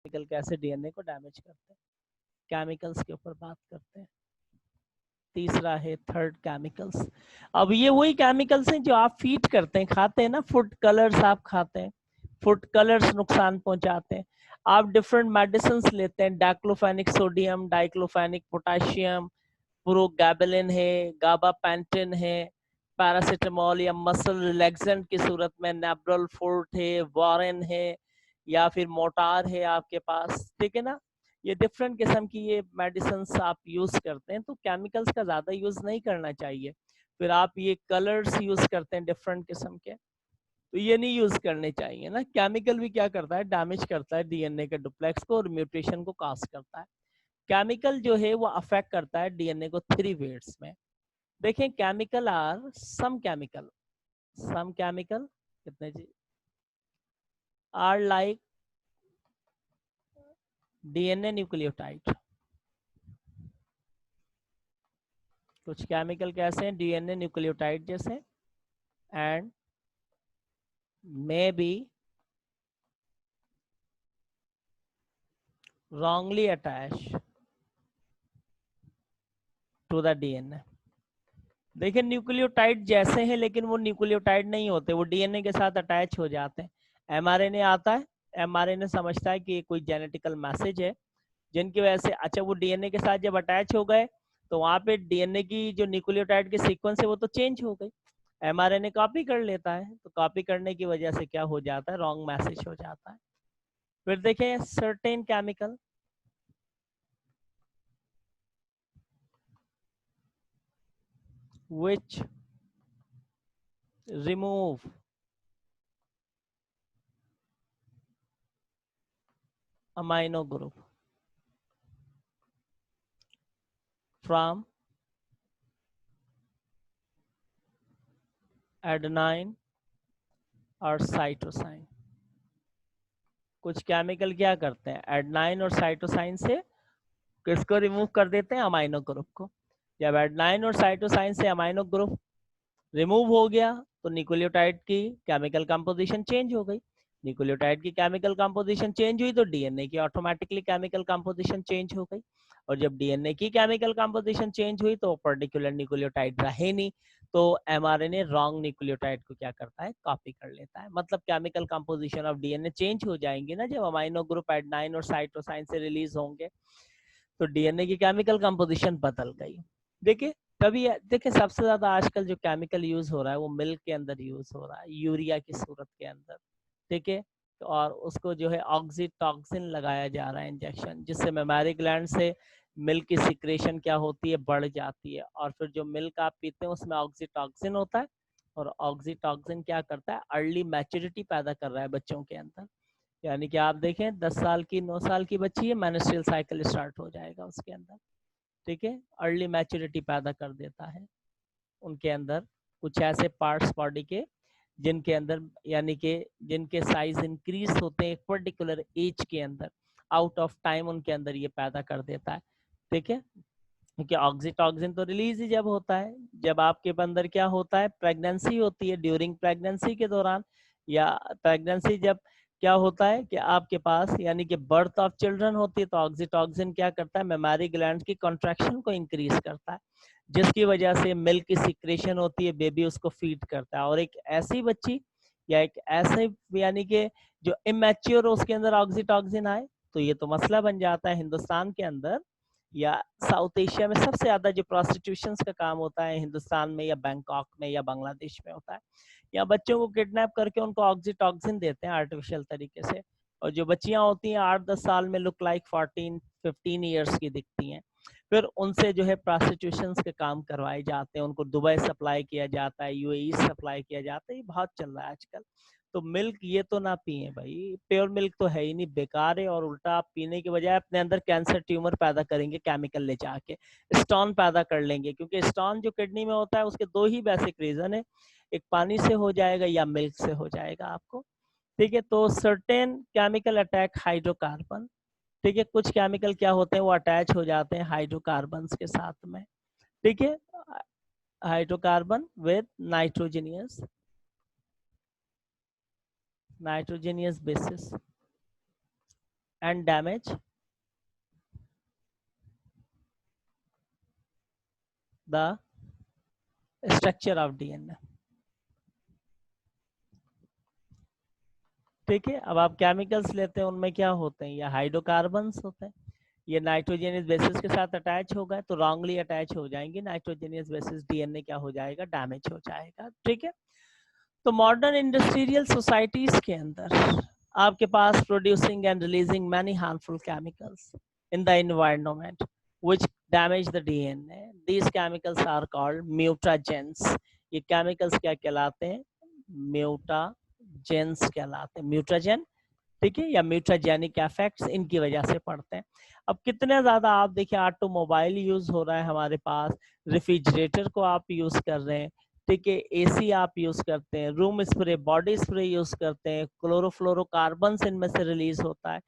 Chemical कैसे DNA को damage करते हैं, केमिकल्स के ऊपर बात करते हैं। तीसरा है थर्ड केमिकल्स। अब ये वही केमिकल्स हैं जो आप फीड करते हैं, खाते हैं ना, फूड कलर्स आप खाते हैं, फूड कलर्स नुकसान पहुंचाते हैं। आप डिफरेंट मेडिसिन लेते हैं, डाइक्लोफेनिक सोडियम, डाइक्लोफेनिक पोटाशियम, प्रोगैबलिन है, गाबापेंटिन है, पैरासीटामोल या मसल रिलैक्सेंट की सूरत में नेब्रल फोर्ट है, वारेन है, या फिर मोटार है आपके पास, ठीक है ना। ये डिफरेंट किस्म की ये मेडिसिन आप यूज करते हैं, तो केमिकल्स का ज्यादा यूज नहीं करना चाहिए। फिर आप ये कलर्स यूज करते हैं डिफरेंट किस्म के, तो ये नहीं यूज करने चाहिए ना। केमिकल भी क्या करता है, डैमेज करता है डीएनए के डुप्लेक्स को और म्यूटेशन को काज करता है। केमिकल जो है वो अफेक्ट करता है डीएनए को 3 वेट्स में। देखें, केमिकल आर सम केमिकल कितने जी आर लाइक डीएनए न्यूक्लियोटाइड। कुछ केमिकल कैसे हैं, डीएनए न्यूक्लियोटाइड जैसे, and may be wrongly attached to the DNA. देखिए, न्यूक्लियोटाइड जैसे हैं लेकिन वो न्यूक्लियोटाइड नहीं होते, वो डीएनए के साथ अटैच हो जाते हैं। एमआरएनए आता है, एमआरएनए समझता है कि कोई जेनेटिकल मैसेज है, जिनकी वजह से अच्छा वो डीएनए के साथ जब अटैच हो गए तो वहां पे डीएनए की जो न्यूक्लियोटाइड की सीक्वेंस है वो तो चेंज हो गई, एमआरएनए कॉपी कर लेता है, तो कॉपी करने की वजह से क्या हो जाता है, रॉन्ग मैसेज हो जाता है। फिर देखें certain chemical which remove amino group from adenine और साइटोसाइन। कुछ केमिकल क्या करते हैं, एडेनाइन और साइटोसाइन से किसको रिमूव कर देते हैं, अमाइनो ग्रुप को। जब एडेनाइन और साइटोसाइन से अमाइनो ग्रुप रिमूव हो गया तो न्यूक्लियोटाइड की केमिकल कंपोजिशन चेंज हो गई। न्यूक्लियोटाइड की केमिकल कंपोजिशन चेंज हुई तो डीएनए की ऑटोमेटिकली केमिकल कंपोजिशन चेंज हो गई, और जब डीएनए की केमिकल कंपोजिशन चेंज हुई तो पर्टिकुलर न्यूक्लियोटाइड रहे नहीं, तो एमआरएनए रॉन्ग न्यूक्लियोटाइड को क्या करता है, कॉपी कर लेता है। मतलब chemical composition of DNA change हो जाएंगी ना जब अमाइनो ग्रुप एडेनाइन और साइटोसाइन से रिलीज होंगे, तो डीएनए की केमिकल कंपोजिशन बदल गई। देखिए, तभी देखिए सबसे ज्यादा आजकल जो केमिकल यूज हो रहा है वो मिल्क के अंदर यूज हो रहा है, यूरिया की सूरत के अंदर, ठीक है। और उसको जो है ऑक्सीटॉक्सिन लगाया जा रहा है इंजेक्शन, जिससे मेमोरी ग्लैंड से मिल्क की सिक्रेशन क्या होती है, बढ़ जाती है, और फिर जो मिल्क आप पीते हैं उसमें ऑक्सीटॉक्सिन होता है, और ऑक्सीटॉक्सिन क्या करता है, अर्ली मैच्योरिटी पैदा कर रहा है बच्चों के अंदर। यानी कि आप देखें 10 साल की 9 साल की बच्ची है, मेंस्ट्रुअल साइकिल स्टार्ट हो जाएगा उसके अंदर, ठीक है। अर्ली मैच्योरिटी पैदा कर देता है उनके अंदर, कुछ ऐसे पार्ट्स बॉडी के जिनके अंदर, यानी कि जिनके साइज इंक्रीज होते हैं एक पर्टिकुलर एज के अंदर, आउट ऑफ टाइम उनके अंदर ये पैदा कर देता है, ठीक है। क्योंकि ऑक्सीटॉक्सिन तो रिलीज ही जब होता है जब आपके अंदर क्या होता है, प्रेगनेंसी होती है, ड्यूरिंग प्रेगनेंसी के दौरान, या प्रेगनेंसी जब क्या होता है कि आपके पास यानी कि बर्थ ऑफ चिल्ड्रन होती है, तो ऑक्सीटॉक्सिन क्या करता है, मेमोरी ग्लैंड की कॉन्ट्रैक्शन को इंक्रीज करता है, जिसकी वजह से मिल्क की सिक्रेशन होती है, बेबी उसको फीड करता है। और एक ऐसी बच्ची या एक ऐसे यानी कि जो इमेच्योर उसके अंदर ऑक्सीटॉक्सिन आए, तो ये तो मसला बन जाता है। हिंदुस्तान के अंदर या साउथ एशिया में सबसे ज्यादा जो प्रोस्टिट्यूशन का काम होता है हिंदुस्तान में या बैंकॉक में या बांग्लादेश में होता है। या बच्चों को किडनैप करके उनको ऑक्सीटॉक्सिन देते हैं आर्टिफिशियल तरीके से, और जो बच्चियां होती हैं 8-10 साल में लुक लाइक 14-15 ईयर्स की दिखती हैं, फिर उनसे जो है प्रोस्टिट्यूशन के काम करवाए जाते हैं, उनको दुबई सप्लाई किया जाता है, यूएई सप्लाई किया जाता है, ये बहुत चल रहा है आजकल। तो मिल्क ये तो ना पिए भाई, प्योर मिल्क तो है ही नहीं, बेकार है, और उल्टा आप पीने के बजाय अपने अंदर कैंसर ट्यूमर पैदा करेंगे, केमिकल ले जाके स्टोन पैदा कर लेंगे, क्योंकि स्टोन जो किडनी में होता है उसके दो ही बेसिक रीजन है, एक पानी से हो जाएगा या मिल्क से हो जाएगा आपको, ठीक है। तो सर्टेन केमिकल अटैक हाइड्रोकार्बन, ठीक है, कुछ केमिकल क्या होते हैं वो अटैच हो जाते हैं हाइड्रोकार्बन के साथ में, ठीक है, hydrocarbon with nitrogenous basis, and damage the structure of DNA. ठीक है, अब आप केमिकल्स लेते हैं, उनमें क्या होते हैं, ये हाइड्रोकार्बन्स होते हैं, ये नाइट्रोजनियस बेसिस के साथ अटैच हो गए तो रॉन्गली अटैच हो जाएंगे, नाइट्रोजनियस बेसिस डीएनए क्या हो जाएगा, डैमेज हो जाएगा। ठीक है, तो मॉडर्न इंडस्ट्रियल सोसाइटीज के अंदर आपके पास producing and releasing many harmful chemicals in the environment which damage the DNA, these chemicals are called mutagens. ये केमिकल्स क्या कहलाते हैं, म्यूटाजेंस कहलाते हैं, म्यूटाजेन। ठीक है, या म्यूटाजेनिक इफेक्ट्स इनकी वजह से पड़ते हैं। अब कितने ज्यादा आप देखिए ऑटोमोबाइल यूज हो रहा है हमारे पास, रेफ्रिजरेटर को आप यूज कर रहे हैं, ठीक है, एसी आप यूज करते हैं, room spray, body spray use करते हैं, क्लोरोफ्लोरोकार्बन इनमें से रिलीज होता है,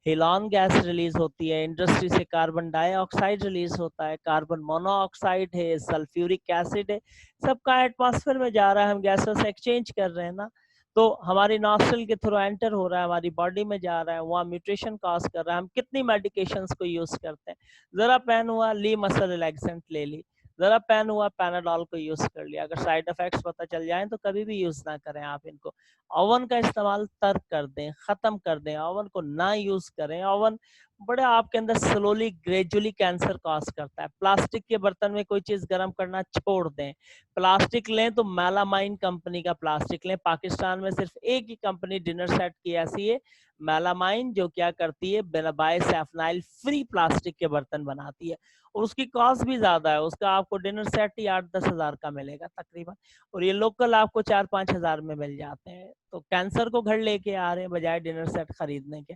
हेलॉन गैस रिलीज होती है, इंडस्ट्री से कार्बन डाइऑक्साइड रिलीज होता है, कार्बन मोनोऑक्साइड है, सल्फ्यूरिक एसिड है, सबका एटमॉस्फेयर में जा रहा है, हम गैसों से एक्सचेंज कर रहे हैं ना, तो हमारी नॉस्ट्रल के थ्रू एंटर हो रहा है, हमारी बॉडी में जा रहा है, वहाँ म्यूटेशन कॉज कर रहा है। हम कितनी मेडिकेशंस को यूज करते हैं, जरा पेन हुआ ली मसल रिलैक्सेंट ले ली, जरा पेन हुआ पैनाडॉल को यूज कर लिया, अगर साइड इफेक्ट्स पता चल जाए तो कभी भी यूज ना करें आप इनको। ओवन का इस्तेमाल तर्क कर दें, खत्म कर दें, ओवन को ना यूज करें। ओवन बड़े आपके अंदर स्लोली ग्रेजुअली कैंसर कॉज करता है। प्लास्टिक के बर्तन में कोई चीज गर्म करना छोड़ दें। प्लास्टिक लें तो मेलामाइन कंपनी का प्लास्टिक लें। पाकिस्तान में सिर्फ एक ही कंपनी डिनर सेट की ऐसी है, मेलामाइन, जो क्या करती है, बाय सैफनाइल फ्री प्लास्टिक के बर्तन बनाती है, और उसकी कॉस्ट भी ज्यादा है, उसका आपको डिनर सेट ही 8-10 हजार का मिलेगा तकरीबन, और ये लोकल आपको 4-5 हजार में मिल जाते हैं। तो कैंसर को घर लेके आ रहे हैं बजाय डिनर सेट खरीदने के।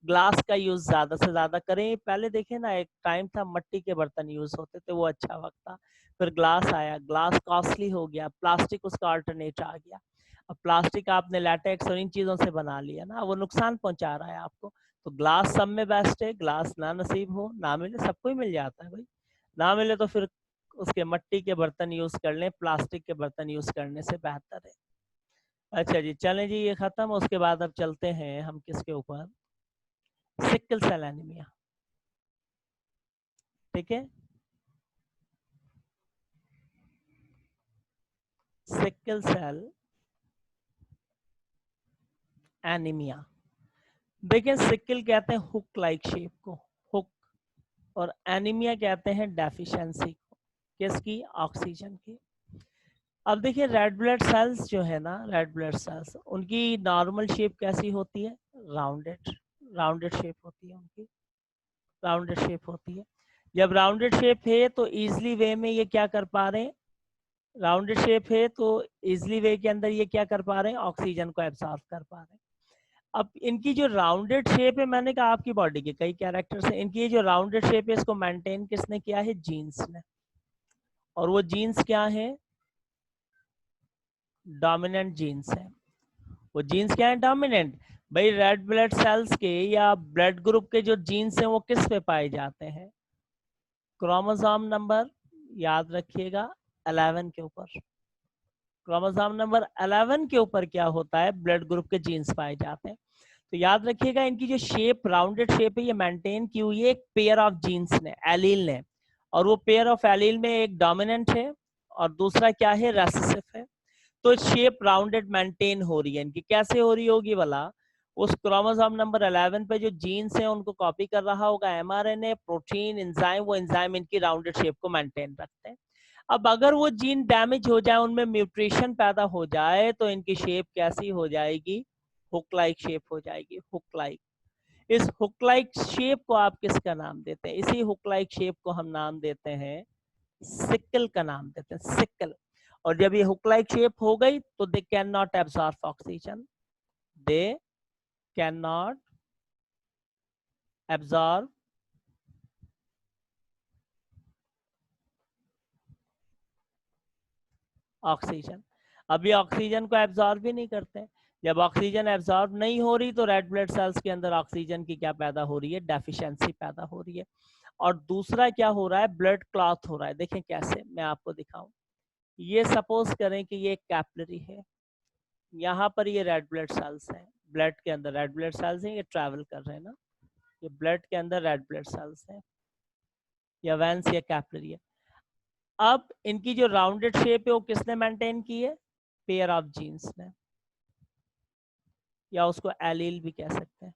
ग्लास का यूज ज्यादा से ज्यादा करें। पहले देखे ना, एक टाइम था मट्टी के बर्तन यूज होते थे, वो अच्छा वक्त था, फिर ग्लास आया, ग्लास कॉस्टली हो गया, प्लास्टिक उसका अल्टरनेट आ गया। अब प्लास्टिक आपने लैटेक्स और इन चीजों से बना लिया ना, वो नुकसान पहुंचा रहा है आपको। तो ग्लास सब में बेस्ट है, ग्लास ना नसीब हो, ना मिले, सबको ही मिल जाता है भाई, ना मिले तो फिर उसके मट्टी के बर्तन यूज कर लें, प्लास्टिक के बर्तन यूज करने से बेहतर है। अच्छा जी, चलें जी, ये खत्म। उसके बाद अब चलते हैं हम किसके ऊपर, सिकल सेल एनीमिया। ठीक है, सिकल सेल एनीमिया। देखिए, सिकल कहते हैं हुक लाइक शेप को, हुक, और एनीमिया कहते हैं डेफिशिएंसी को, किसकी, ऑक्सीजन की। अब देखिए, रेड ब्लड सेल्स जो है ना, रेड ब्लड सेल्स, उनकी नॉर्मल शेप कैसी होती है, राउंडेड, राउंडेड शेप होती है उनकी, राउंडेड शेप होती है। जब राउंडेड शेप है तो इजली वे में ये क्या कर पा रहे हैं, राउंडेड शेप है तो इजली वे के अंदर ये क्या कर पा रहे हैं, ऑक्सीजन को एब्सॉर्ब कर पा रहे हैं। अब इनकी जो राउंडेड शेप है, मैंने कहा आपकी बॉडी के कई कैरेक्टर्स हैं, इनकी जो राउंडेड शेप है इसको मेंटेन किसने किया है, जीन्स ने। और वो जीन्स क्या है, डोमिनेंट जीन्स है। वो जीन्स क्या है, डोमिनेंट। भाई, रेड ब्लड सेल्स के या ब्लड ग्रुप के जो जीन्स हैं वो किस पे पाए जाते हैं, क्रोमोसोम नंबर, याद रखिएगा, 11 के ऊपर। क्रोमोसोम नंबर 11 के ऊपर क्या होता है, ब्लड ग्रुप के जीन्स पाए जाते हैं। तो याद रखिएगा, इनकी जो शेप, राउंडेड शेप है, ये मेंटेन की हुई है एक पेयर ऑफ जीन्स ने, एलील ने, और वो पेयर ऑफ एलील में एक डोमिनेंट है और दूसरा क्या है, रेसेसिव है। तो शेप राउंडेड मेंटेन हो रही है इनकी, कैसे हो रही होगी भला, उस क्रोमोसोम नंबर 11 पे जो जीन्स हैं उनको कॉपी कर रहा होगा एमआरएनए, प्रोटीन, एंजाइम, वो एंजाइम इनकी राउंडेड शेप को मेंटेन रखते हैं। अब अगर वो जीन डैमेज हो जाए, उनमें म्यूटेशन पैदा हो जाए, तो इनकी शेप कैसी हो जाएगी, हुक लाइक शेप हो जाएगी, हुक लाइक। इस हुक लाइक शेप को आप किसका नाम देते हैं, इसी हुक लाइक शेप को हम नाम देते हैं, सिकल का नाम देते हैं, सिकल। और जब ये हुक लाइक शेप हो गई तो they can not absorb oxygen, they can not absorb oxygen. अब ये ऑक्सीजन को एब्सॉर्ब भी नहीं करते। जब ऑक्सीजन एब्सॉर्ब नहीं हो रही तो रेड ब्लड सेल्स के अंदर ऑक्सीजन की क्या पैदा हो रही है, डेफिशिएंसी पैदा हो रही है। और दूसरा क्या हो रहा है, ब्लड क्लॉट हो रहा है। देखें कैसे, मैं आपको दिखाऊं। ये सपोज करें कि ये कैपिलरी है, यहाँ पर ये रेड ब्लड सेल्स हैं, ब्लड के अंदर रेड ब्लड सेल्स हैं, ये ट्रैवल कर रहे हैं ना, ये ब्लड के अंदर रेड ब्लड सेल्स हैं या वेंस या कैपिलरी है। अब इनकी जो राउंडेड शेप है वो किसने मेंटेन की है? पेयर ऑफ जीन्स ने, या उसको एलील भी कह सकते हैं।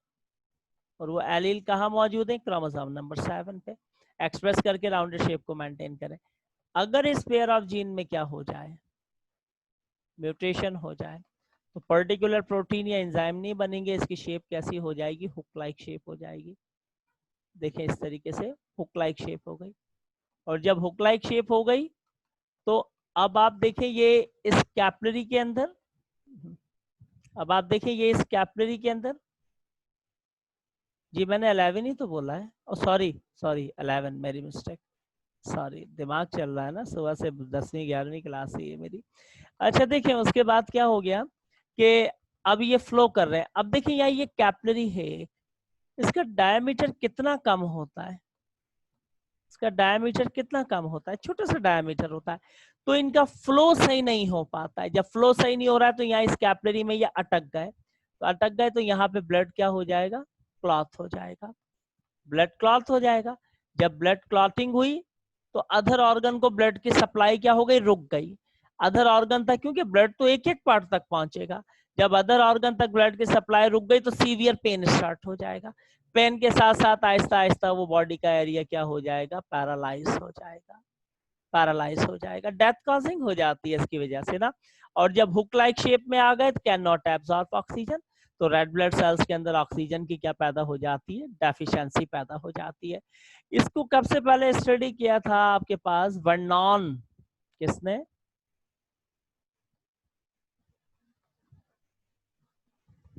और वो एलील कहाँ मौजूद है? क्रोमोसोम नंबर 7 पे एक्सप्रेस करके राउंडेड शेप को मेंटेन करें। अगर इस पेयर ऑफ जीन में क्या हो जाए, म्यूटेशन हो जाए, तो पर्टिकुलर प्रोटीन या एंजाइम नहीं बनेंगे, इसकी शेप कैसी हो जाएगी? हुक लाइक शेप हो जाएगी। देखें इस तरीके से हुक लाइक शेप हो गई। और जब हुक लाइक शेप हो गई तो अब आप देखें ये इस कैपिलरी के अंदर, अब आप देखें ये इस कैपिलरी के अंदर, जी मैंने 11 ही तो बोला है, और सॉरी सॉरी 11 मेरी मिस्टेक, सॉरी दिमाग चल रहा है ना, सुबह से 10वीं 11वीं क्लास ही है मेरी। अच्छा देखिए उसके बाद क्या हो गया कि अब ये फ्लो कर रहे हैं। अब देखिए यहाँ ये कैपिलरी है, इसका डायमीटर कितना कम होता है, इसका डायमीटर कितना कम होता है, छोटा सा डायमीटर होता है, तो इनका फ्लो सही नहीं हो पाता है। जब फ्लो सही नहीं हो रहा है तो यहाँ इस कैपिलरी में ये अटक गए, तो अटक गए तो यहाँ पे ब्लड क्या हो जाएगा? क्लॉथ हो जाएगा, ब्लड क्लॉथ हो जाएगा। जब ब्लड क्लॉटिंग हुई तो अदर ऑर्गन को ब्लड की सप्लाई क्या हो गई? रुक गई। अदर ऑर्गन तक, क्योंकि ब्लड तो एक एक पार्ट तक पहुंचेगा, जब अदर ऑर्गन तक ब्लड की सप्लाई रुक गई तो सीवियर पेन स्टार्ट हो जाएगा। पेन के साथ साथ आहिस्ता आहिस्ता वो बॉडी का एरिया क्या हो जाएगा? पैरालाइज हो जाएगा, पैरालाइज हो जाएगा, डेथ कॉजिंग हो जाती है इसकी वजह से ना। और जब हुक लाइक शेप में आ गए तो कैन नॉट एब्जॉर्ब ऑक्सीजन, तो रेड ब्लड सेल्स के अंदर ऑक्सीजन की क्या पैदा हो जाती है? डेफिशिएंसी पैदा हो जाती है। इसको कब से पहले स्टडी किया था आपके पास? वर्नॉन, किसने?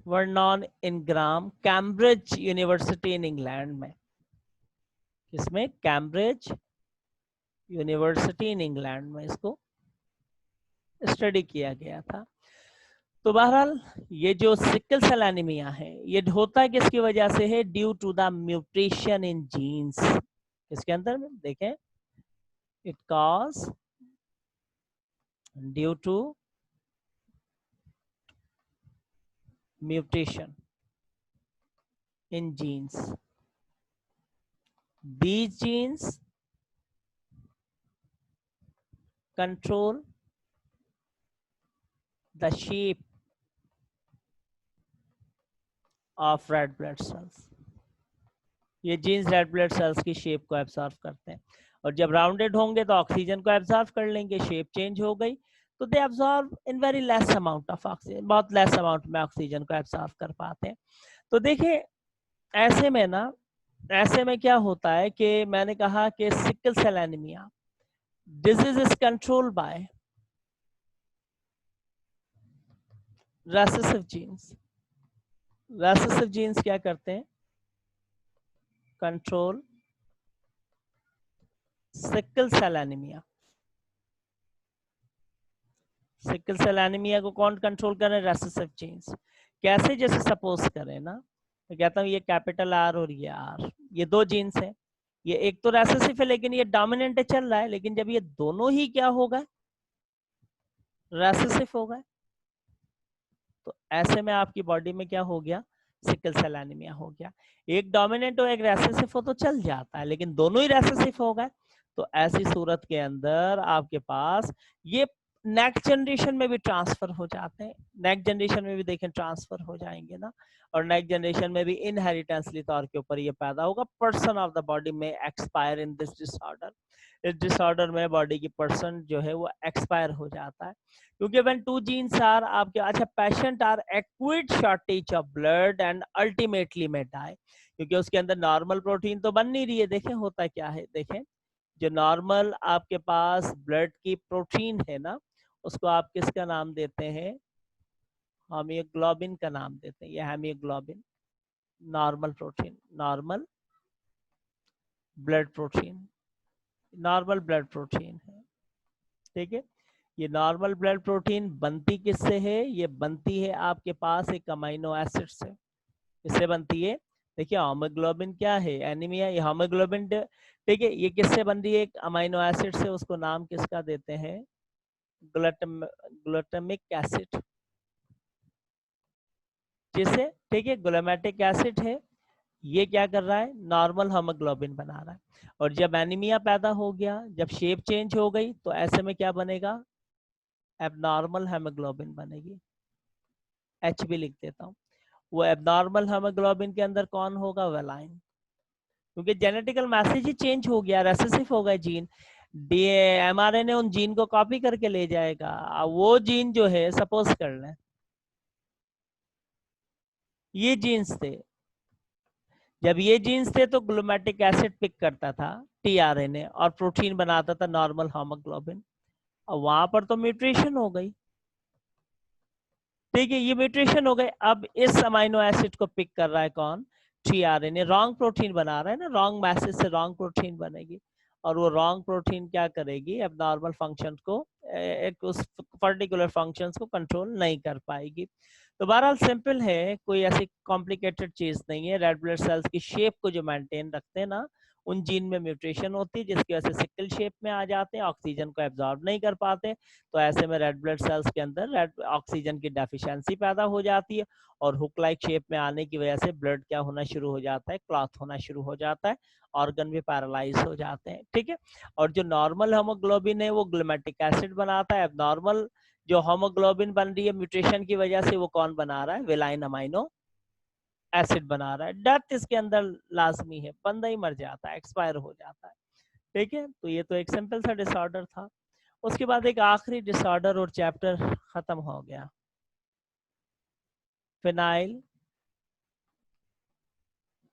Vernon इंग्राम, Cambridge university in England में। किसमें? कैम्ब्रिज यूनिवर्सिटी इन इंग्लैंड में इसको स्टडी किया गया था। तो बहरहाल ये जो सिकल सेल एनीमिया है ये होता है किसकी वजह से है? Due to the mutation in genes. इसके अंदर में देखें, it cause due to mutation in genes. These genes control the shape of red blood cells. ये जीन्स रेड ब्लड सेल्स की शेप को एब्जॉर्व करते हैं, और जब राउंडेड होंगे तो ऑक्सीजन को एब्जॉर्व कर लेंगे। शेप चेंज हो गई तो they absorb in very less amount of oxygen, बहुत लेस अमाउंट में ऑक्सीजन को एब्जॉर्व कर पाते हैं। तो देखिए ऐसे में ना, ऐसे में क्या होता है कि मैंने कहा कि sickle cell anaemia disease is controlled by recessive genes. Recessive genes क्या करते हैं? Control sickle cell anaemia. Sickle cell anaemia को कौन कंट्रोल कर रहे हैं? Recessive genes. कैसे? जैसे सपोज करें ना, मैं कहता हूँ ये कैपिटल आर और ये आर, ये दो जीन्स हैं, ये एक तो रेसेसिव है लेकिन ये डोमिनेंट चल रहा है, लेकिन जब ये दोनों ही क्या होगा? रेसेसिव हो गए, तो ऐसे में आपकी बॉडी में क्या हो गया? सिकल सेल एनीमिया हो गया। एक डोमिनेंट और एक रेसेसिव हो तो चल जाता है, लेकिन दोनों ही रेसेसिव हो गए, तो ऐसी सूरत के अंदर आपके पास ये नेक्स्ट जनरेशन में भी ट्रांसफर हो जाते हैं। नेक्स्ट जनरेशन में भी देखें ट्रांसफर हो जाएंगे ना, और नेक्स्ट जनरेशन में भी इनहेरिटेंसली तौर के ऊपर ये पैदा होगा। पर्सन ऑफ द बॉडी में एक्सपायर इन दिस डिसऑर्डर। इस डिसऑर्डर में बॉडी की पर्सन जो है वो एक्सपायर हो जाता है, क्योंकि when two genes are आपके, अच्छा patient are acute shortage of blood and ultimately may die, क्योंकि उसके अंदर नॉर्मल प्रोटीन तो बन नहीं रही है। देखें होता क्या है, देखें जो नॉर्मल आपके पास ब्लड की प्रोटीन है ना, उसको आप किसका नाम देते हैं? हीमोग्लोबिन का नाम देते हैं। ये haemoglobin normal protein, normal blood protein, normal blood protein है, ठीक है। ये नॉर्मल ब्लड प्रोटीन बनती किससे है? ये बनती है आपके पास एक अमीनो एसिड से। किससे बनती है? देखिए हीमोग्लोबिन क्या है? एनीमिया, ये हीमोग्लोबिन, ठीक है, ये किससे बन रही है? एक अमीनो एसिड से। उसको नाम किसका देते हैं? ग्लूटामिक एसिड, जिसे, ठीक है, ग्लूटामिक एसिड है। ये क्या कर रहा है, नॉर्मल हीमोग्लोबिन बना रहा है। और जब एनीमिया पैदा हो गया, जब शेप चेंज हो गई, तो ऐसे में क्या बनेगा, एबनॉर्मल हीमोग्लोबिन बनेगी। एच भी लिख देता हूँ। वो एबनॉर्मल हीमोग्लोबिन के अंदर कौन होगा, वेलाइन, क्योंकि जेनेटिकल मैसेज ही चेंज हो गया, रेसेसिव हो गया जीन। एमआरएनए उन जीन को कॉपी करके ले जाएगा। वो जीन जो है, सपोज कर लें ये जीन्स थे, जब ये जीन्स थे तो ग्लूमेटिक एसिड पिक करता था टीआरएनए और प्रोटीन बनाता था नॉर्मल हीमोग्लोबिन। अब वहां पर तो म्यूटेशन हो गई, ठीक है, ये म्यूटेशन हो गए। अब इस अमाइनो एसिड को पिक कर रहा है कौन, टीआरएनए, रॉन्ग प्रोटीन बना रहा है ना, रॉन्ग मैसेज से रॉन्ग प्रोटीन बनेगी। और वो रॉन्ग प्रोटीन क्या करेगी, अब नॉर्मल फंक्शन को, एक उस पर्टिकुलर फंक्शंस को कंट्रोल नहीं कर पाएगी। तो बहरहाल सिंपल है, कोई ऐसी कॉम्प्लिकेटेड चीज नहीं है। रेड ब्लड सेल्स की शेप को जो मेंटेन रखते हैं ना, उन जीन में म्यूटेशन होती है, जिसकी वजह से सिकल शेप में आ जाते हैं, ऑक्सीजन को एब्जॉर्ब नहीं कर पाते। तो ऐसे में रेड ब्लड सेल्स के अंदर रेड ऑक्सीजन की डेफिशिएंसी पैदा हो जाती है, और हुक लाइक शेप में आने की वजह से ब्लड क्या होना शुरू हो जाता है, क्लॉट होना शुरू हो जाता है, ऑर्गन भी पैरालाइज हो जाते हैं, ठीक है। और जो नॉर्मल हीमोग्लोबिन है वो ग्लूमेटिक एसिड बनाता है। अब नॉर्मल जो हीमोग्लोबिन बन रही है म्यूटेशन की वजह से, वो कौन बना रहा है, वेलाइन अमाइनो एसिड बना रहा है। डेथ इसके अंदर लाजमी है, बंदा ही मर जाता है, एक्सपायर हो जाता है, ठीक है। तो ये तो एक सिंपल सा डिसऑर्डर था। उसके बाद एक आखिरी डिसऑर्डर और चैप्टर खत्म हो गया, फिनाइल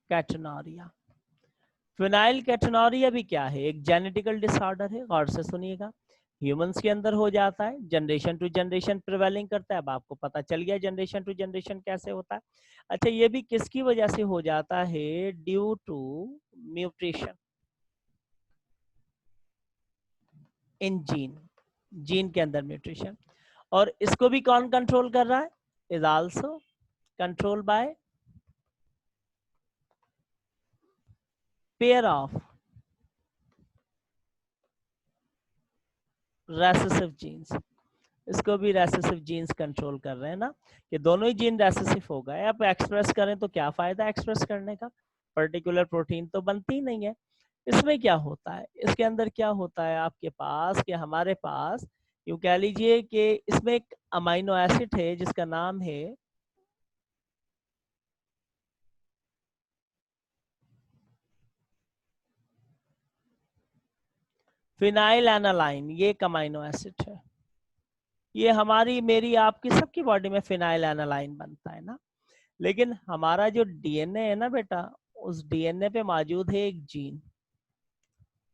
कैटनोरिया। फिनाइल कैटनोरिया भी क्या है, एक जेनेटिकल डिसऑर्डर है, गौर से सुनिएगा। ह्यूमंस के अंदर हो जाता है, जनरेशन टू जनरेशन प्रिवेलिंग करता है। अब आपको पता चल गया जनरेशन टू जनरेशन कैसे होता है। अच्छा, ये भी किसकी वजह से हो जाता है, due to mutation in gene, gene के अंदर म्यूटेशन। और इसको भी कौन कंट्रोल कर रहा है, is also control by pair of recessive genes. इसको भी रेसेसिव जीन्स कंट्रोल कर रहे हैं ना, कि दोनों ही जीन रेसेसिव हो गए। अब एक्सप्रेस करें तो क्या फायदा एक्सप्रेस करने का, पर्टिकुलर प्रोटीन तो बनती ही नहीं है। इसमें क्या होता है, इसके अंदर क्या होता है आपके पास, कि हमारे पास यूं कह लीजिए कि इसमें एक अमाइनो एसिड है जिसका नाम है फिनाइल एनालाइन। ये एक अमाइनो एसिड है, ये हमारी मेरी आपकी सबकी बॉडी में फिनाइल एनालाइन बनता है ना। लेकिन हमारा जो डीएनए है ना बेटा, उस डीएनए पे मौजूद है एक जीन,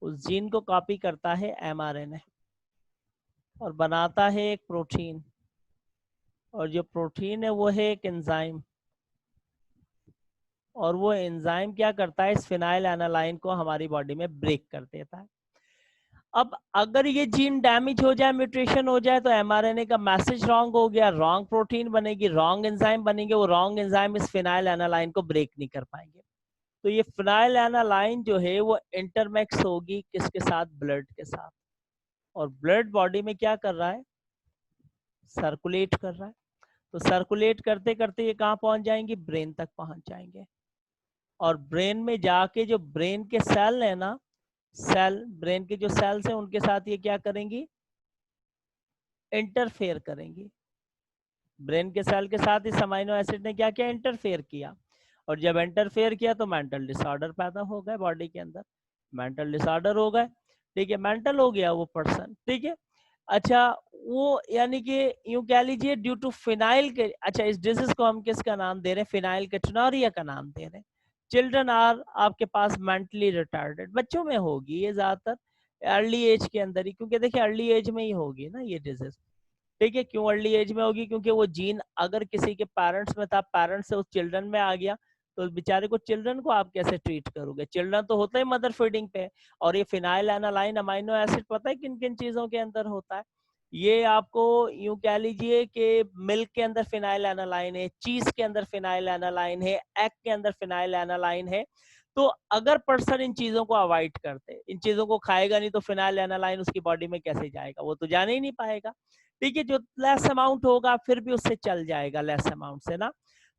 उस जीन को कॉपी करता है एमआरएनए और बनाता है एक प्रोटीन। और जो प्रोटीन है वो है एक एंजाइम, और वो एंजाइम क्या करता है, इस फिनाइल एनालाइन को हमारी बॉडी में ब्रेक कर देता है। अब अगर ये जीन डैमेज हो जाए, म्यूटेशन हो जाए, तो एमआरएनए का मैसेज रॉन्ग हो गया, रॉन्ग प्रोटीन बनेगी, रॉन्ग एंजाइम बनेंगे, वो रॉन्ग एंजाइम इस फिनाइल एनालाइन को ब्रेक नहीं कर पाएंगे। तो ये फिनाइल एनालाइन जो है वो इंटरमैक्स होगी किसके साथ, ब्लड के साथ। और ब्लड बॉडी में क्या कर रहा है, सर्कुलेट कर रहा है। तो सर्कुलेट करते करते ये कहाँ पहुंच जाएंगी, ब्रेन तक पहुंच जाएंगे। और ब्रेन में जाके जो ब्रेन के सेल है ना, सेल, ब्रेन के जो सेल्स हैं उनके साथ ये क्या करेंगी, इंटरफेयर करेंगी। ब्रेन के सेल के साथ इस अमाइनो एसिड ने क्या किया, इंटरफेयर किया। और जब इंटरफेयर किया तो मेंटल डिसऑर्डर पैदा हो गए बॉडी के अंदर, मेंटल डिसऑर्डर हो गए, ठीक है, मेंटल हो गया वो पर्सन, ठीक है। अच्छा, वो यानी कि यूं कह लीजिए ड्यू टू फिनाइल के, अच्छा इस डिजीज को हम किसका नाम दे रहे हैं, फिनाइल कैटनोरिया का नाम दे रहे हैं। चिल्ड्रन आर आपके पास मेंटली रिटार्डेड, बच्चों में होगी ये ज्यादातर, अर्ली एज के अंदर ही, क्योंकि देखिए अर्ली एज में ही होगी ना ये डिजीज, ठीक है। क्यों अर्ली एज में होगी, क्योंकि वो जीन अगर किसी के पेरेंट्स में था, पेरेंट्स से उस चिल्ड्रन में आ गया, तो बेचारे को, चिल्ड्रन को आप कैसे ट्रीट करोगे, चिल्ड्रन तो होता है मदर फीडिंग पे। और ये फिनाइल एनालाइन अमाइनो एसिड पता है किन किन चीजों के अंदर होता है, ये आपको यूं कह लीजिए कि मिल्क के अंदर फिनाइल एनालाइन है, चीज के अंदर फिनाइल एनालाइन है, एग के अंदर फिनाइल एनालाइन है। तो अगर पर्सन इन चीजों को अवॉइड करते, इन चीजों को खाएगा नहीं, तो फिनाइल एनालाइन उसकी बॉडी में कैसे जाएगा, वो तो जाने ही नहीं पाएगा, ठीक है। जो लेस अमाउंट होगा फिर भी उससे चल जाएगा, लेस अमाउंट से ना।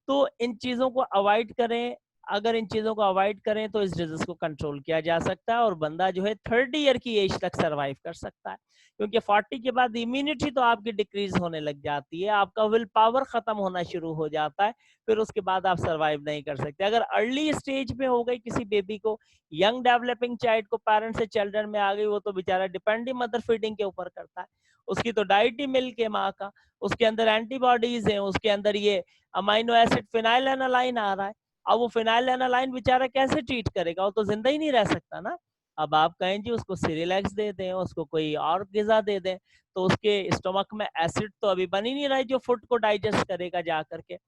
तो इन चीजों को अवॉइड करें, अगर इन चीज़ों को अवॉइड करें तो इस डिजीज को कंट्रोल किया जा सकता है और बंदा जो है 30 ईयर की एज तक सरवाइव कर सकता है, क्योंकि 40 के बाद इम्यूनिटी तो आपकी डिक्रीज होने लग जाती है, आपका विल पावर खत्म होना शुरू हो जाता है, फिर उसके बाद आप सरवाइव नहीं कर सकते। अगर अर्ली स्टेज पे हो गई किसी बेबी को, यंग डेवलपिंग चाइल्ड को पेरेंट्स से चिल्ड्रन में आ गई, वो तो बेचारा डिपेंड ही मदर फीडिंग के ऊपर करता है, उसकी तो डाइट ही मिल्क है माँ का, उसके अंदर एंटीबॉडीज हैं, उसके अंदर ये अमाइनो एसिड फिनाइलएनालाइन आ रहा है। अब वो फिनाइलएनालाइन बेचारा कैसे ट्रीट करेगा, वो तो जिंदा ही नहीं रह सकता ना। अब आप कहें जी उसको सिरिलैक्स दे दें, उसको कोई और गिजा दे दें, तो उसके स्टोमक में एसिड तो अभी बन ही नहीं रहा है जो फूड को डाइजेस्ट करेगा जा करके।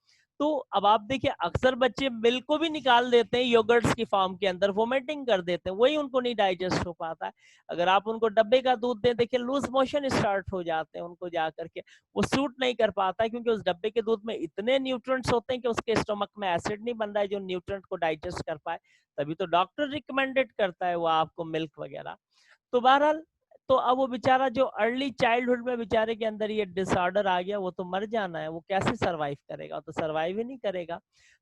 तो अब आप देखिए अक्सर बच्चे मिल्क को भी निकाल देते हैं योगर्ट्स की फॉर्म के अंदर, वोमिटिंग कर देते हैं, वही उनको नहीं डाइजेस्ट हो पाता है। अगर आप उनको डब्बे का दूध दें, देखिए लूज मोशन स्टार्ट हो जाते हैं उनको जा करके, वो सूट नहीं कर पाता है, क्योंकि उस डब्बे के दूध में इतने न्यूट्रिएंट्स होते हैं कि उसके स्टोमक में एसिड नहीं बन रहा है जो न्यूट्रिएंट को डाइजेस्ट कर पाए, तभी तो डॉक्टर रिकमेंडेड करता है वो आपको मिल्क वगैरह। तो बहरहाल, तो अब वो बेचारा जो अर्ली चाइल्डहुड में बेचारे के अंदर ये डिसऑर्डर आ गया, वो तो मर जाना है, वो कैसे सरवाइव करेगा, वो तो सरवाइव ही नहीं करेगा।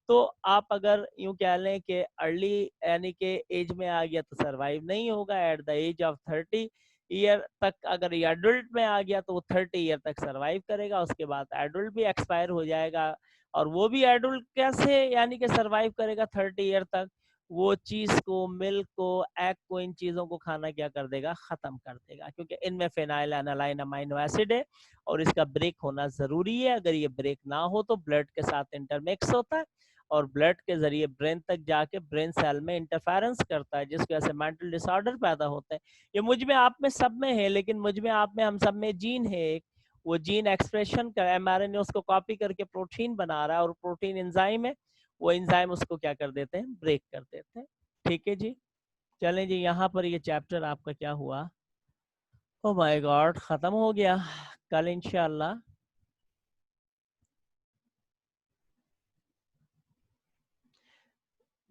तो आप अगर यूं कह लें कि अर्ली यानी कि एज में आ गया तो सरवाइव नहीं होगा, at the age of 30 year तक अगर ये एडल्ट में आ गया तो वो 30 ईयर तक सरवाइव करेगा, उसके बाद एडल्ट भी एक्सपायर हो जाएगा। और वो भी एडल्ट कैसे यानी कि सरवाइव करेगा 30 ईयर तक, वो चीज को, मिल्क को, एग को, इन चीजों को खाना क्या कर देगा, खत्म कर देगा, क्योंकि इनमें फेनाइल एनालाइन अमाइनो एसिड है और इसका ब्रेक होना जरूरी है। अगर ये ब्रेक ना हो तो ब्लड के साथ इंटरमिक्स होता है और ब्लड के जरिए ब्रेन तक जाके ब्रेन सेल में इंटरफेरेंस करता है, जिसकी वजह से मेंटल डिसऑर्डर पैदा होते हैं। ये मुझ में, आप में, सब में है, लेकिन मुझ में, आप में, हम सब में जीन है एक, वो जीन एक्सप्रेशन का एमआरएनए उसको कॉपी करके प्रोटीन बना रहा है, और प्रोटीन एंजाइम है, वो एंजाइम उसको क्या कर देते हैं, ब्रेक कर देते हैं। ठीक है जी, चलें जी, यहाँ पर ये चैप्टर आपका क्या हुआ, ओ माय गॉड, खत्म हो गया। कल इंशाल्लाह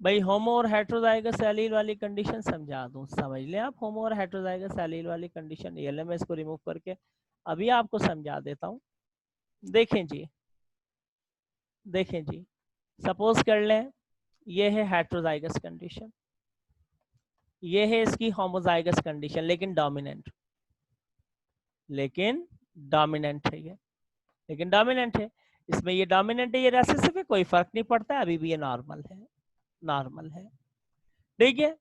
भाई होमो और हेट्रोजाइगस एलील वाली कंडीशन समझा दूं, समझ लें आप। होमो और हेट्रोजाइगस एलील वाली कंडीशन, ये ले मैं इसको रिमूव करके अभी आपको समझा देता हूँ। देखें जी, देखें जी, सपोज कर लें ये है हेट्रोजाइगस कंडीशन, ये है इसकी होमोजाइगस कंडीशन, लेकिन डोमिनेंट, लेकिन डोमिनेंट है ये, लेकिन डोमिनेंट है, इसमें ये डोमिनेंट है, ये रेसेसिव है, कोई फर्क नहीं पड़ता है, अभी भी ये नॉर्मल है, नॉर्मल है। ठीक है,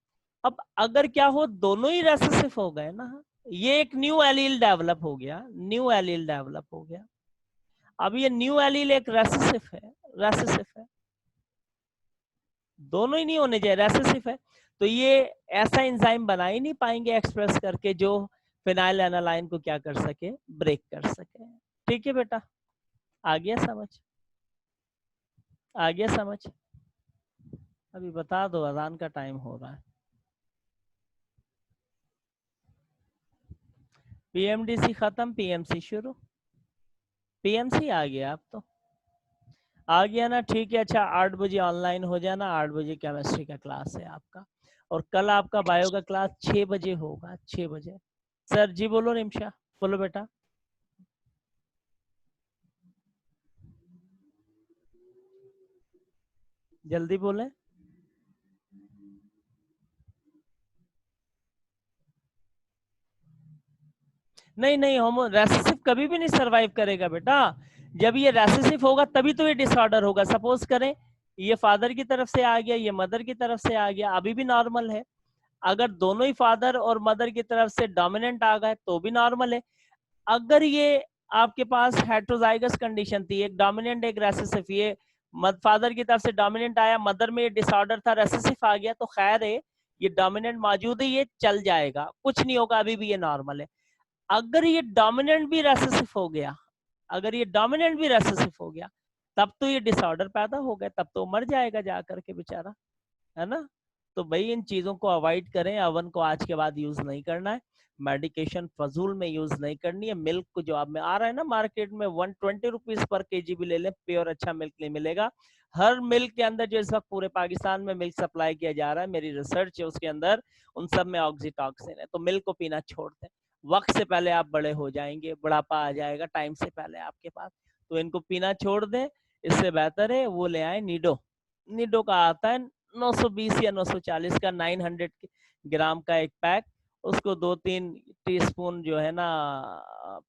अब अगर क्या हो, दोनों ही रेसेसिव हो गए ना, ये एक न्यू एलील डेवलप हो गया, न्यू एलील डेवलप हो गया, अब ये न्यू एलील एक रेसेसिव है, रेसेसिव है, दोनों ही नहीं होने चाहिए, रेसेसिव है, तो ये ऐसा एंजाइम बना ही नहीं पाएंगे एक्सप्रेस करके जो फिनाइल एनालाइन को क्या कर सके, ब्रेक कर सके। ठीक है बेटा, आ गया समझ, आ गया समझ। अभी बता दो, अजान का टाइम हो रहा है। पीएमडीसी खत्म, पीएमसी शुरू, पीएमसी आ गया, आप तो आ गया ना, ठीक है। अच्छा, 8 बजे ऑनलाइन हो जाना, 8 बजे केमिस्ट्री का क्लास है आपका, और कल आपका बायो का क्लास 6 बजे होगा, 6 बजे। सर जी बोलो, रिमशा बोलो बेटा। जल्दी बोले। नहीं नहीं, होमो रेसेसिव कभी भी नहीं सरवाइव करेगा बेटा, जब ये रेसेसिव होगा तभी तो ये डिसऑर्डर होगा। सपोज करें ये फादर की तरफ से आ गया, ये मदर की तरफ से आ गया, अभी भी नॉर्मल है। अगर दोनों ही फादर और मदर की तरफ से डोमिनेंट आ गए तो भी नॉर्मल है। अगर ये आपके पास हेट्रोजाइगस कंडीशन थी, एक डोमिनेंट एक रेसेसिव, ये फादर की तरफ से डोमिनेंट आया, मदर में ये डिसऑर्डर था, रेसेसिव आ गया, तो खैर है, ये डोमिनेंट मौजूद है, ये चल जाएगा, कुछ नहीं होगा, अभी भी ये नॉर्मल है। अगर ये डोमिनेंट भी रेसेसिव हो गया, अगर ये डोमिनेंट भी रेसेसिव हो गया, तब तो ये डिसऑर्डर पैदा हो गया, तब तो मर जाएगा जा करके बेचारा, है ना। तो भाई इन चीजों को अवॉइड करें, अवन को आज के बाद यूज नहीं करना है, मेडिकेशन फजूल में यूज नहीं करनी है। मिल्क को जो आप में आ रहा है ना मार्केट में 120 रुपीज पर केजी भी ले लें, प्योर अच्छा मिल्क नहीं मिलेगा। हर मिल्क के अंदर जो इस वक्त पूरे पाकिस्तान में मिल्क सप्लाई किया जा रहा है, मेरी रिसर्च है उसके अंदर, उन सब में ऑक्सीटॉक्सिन है। तो मिल्क को पीना छोड़ दें, वक्त से पहले आप बड़े हो जाएंगे, बुढ़ापा आ जाएगा टाइम से पहले आपके पास, तो इनको पीना छोड़ दें। इससे बेहतर है वो ले आए नीडो, नीडो का आता है 920 या 940 का 900 ग्राम का एक पैक, उसको 2-3 टीस्पून जो है ना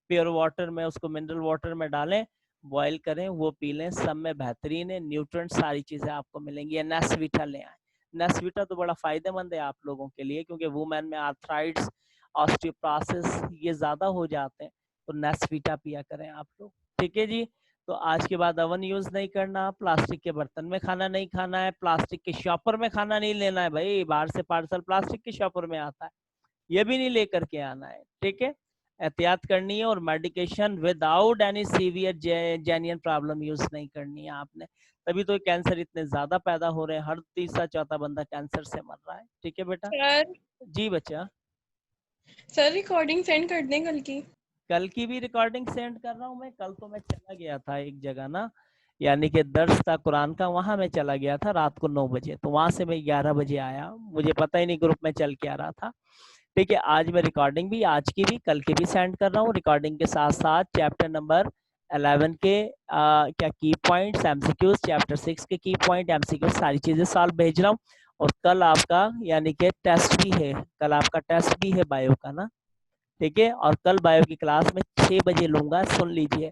प्योर वाटर में, उसको मिनरल वाटर में डालें, बॉईल करें, वो पी लें, सब में बेहतरीन है, न्यूट्रिएंट सारी चीज़ें आपको मिलेंगी। या नेस्वीटा ले आए, नेस्वीटा तो बड़ा फ़ायदेमंद है आप लोगों के लिए, क्योंकि वुमेन में आर्थराइड्स, ऑस्टियोप्रोसिस ये ज़्यादा हो जाते हैं, तो नेस्वीटा पिया करें आप लोग। ठीक है जी। तो आज के बाद ओवन यूज़ नहीं करना, प्लास्टिक के बर्तन में खाना नहीं खाना है, प्लास्टिक के शॉपर में खाना नहीं लेना है भाई, बाहर से पार्सल प्लास्टिक के शॉपर में आता है, ये भी नहीं लेकर के आना है। ठीक है, एहतियात करनी है, और medication without any severe genuine problem use नहीं करनी है आपने, तभी तो कैंसर इतने ज्यादा पैदा हो रहे हैं, हर तीसरा चौथा बंदा कैंसर से मर रहा है। ठीक है बेटा। सर जी बच्चा। सर रिकॉर्डिंग सेंड कर दें कल की। कल की भी रिकॉर्डिंग सेंड कर रहा हूँ मैं, कल तो मैं चला गया था एक जगह ना, यानी कि दर्स था कुरान का, वहां मैं चला गया था रात को 9 बजे, तो वहां से मैं 11 बजे आया, मुझे पता ही नहीं ग्रुप में चल के आ रहा था। ठीक है, आज मैं रिकॉर्डिंग भी, आज की भी कल की भी सेंड कर रहा हूँ, रिकॉर्डिंग के साथ साथ चैप्टर नंबर 11 के क्या की पॉइंट्स, एमसीक्यूज, चैप्टर 6 के की पॉइंट, एमसीक्यूज, सारी चीजें सॉल्व भेज रहा हूँ। और कल आपका यानी कि टेस्ट भी है, कल आपका टेस्ट भी है बायो का ना। ठीक है, और कल बायो की क्लास में 6 बजे लूंगा, सुन लीजिए।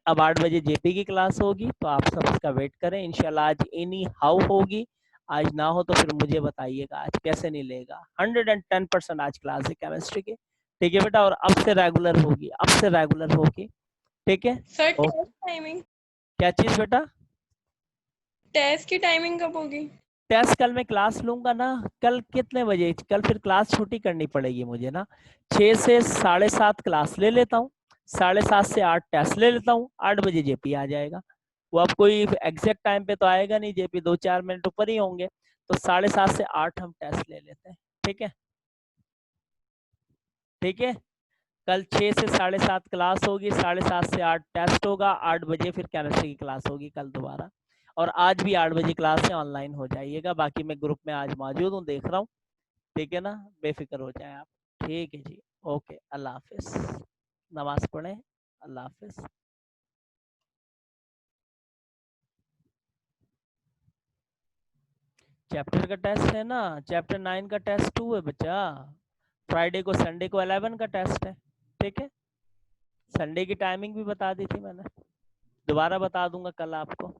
अब 8 बजे जेपी की क्लास होगी, तो आप सब उसका वेट करें, इंशाल्लाह आज एनी हाउ होगी, आज ना हो तो फिर मुझे बताइएगा आज कैसे नहीं लेगा। 110% आज क्लास है केमिस्ट्री की। ठीक है बेटा, और अब से रेगुलर होगी, अब से रेगुलर होगी। ठीक है। Sir okay. टेस्ट टाइमिंग, क्या चीज बेटा? टेस्ट की टाइमिंग कब होगी? टेस्ट कल मैं क्लास लूंगा ना। कल कितने बजे? कल फिर क्लास छुट्टी करनी पड़ेगी मुझे ना, 6 से 7:30 क्लास ले लेता हूँ, 7:30 से 8 टेस्ट ले लेता हूँ, 8 बजे जेपी आ जाएगा। वो अब कोई एग्जैक्ट टाइम पे तो आएगा नहीं, जेपी 2-4 मिनट ऊपर ही होंगे, तो 7:30 से 8 हम टेस्ट ले लेते हैं। ठीक है। ठीक है, कल 6 से 7:30 क्लास होगी, 7:30 से 8 टेस्ट होगा, 8 बजे फिर केमिस्ट्री की क्लास होगी कल दोबारा। और आज भी 8 बजे क्लास है, ऑनलाइन हो जाइएगा, बाकी मैं ग्रुप में आज मौजूद हूँ, देख रहा हूँ। ठीक है ना, बेफिक्र हो जाए आप। ठीक है जी। ओके, अल्लाह हाफिज, नमाज पढ़ें, अल्लाह हाफिज। चैप्टर का टेस्ट है ना, चैप्टर 9 का टेस्ट 2 है बच्चा, फ्राइडे को संडे को 11 का टेस्ट है। ठीक है, संडे की टाइमिंग भी बता दी थी मैंने, दोबारा बता दूंगा कल आपको।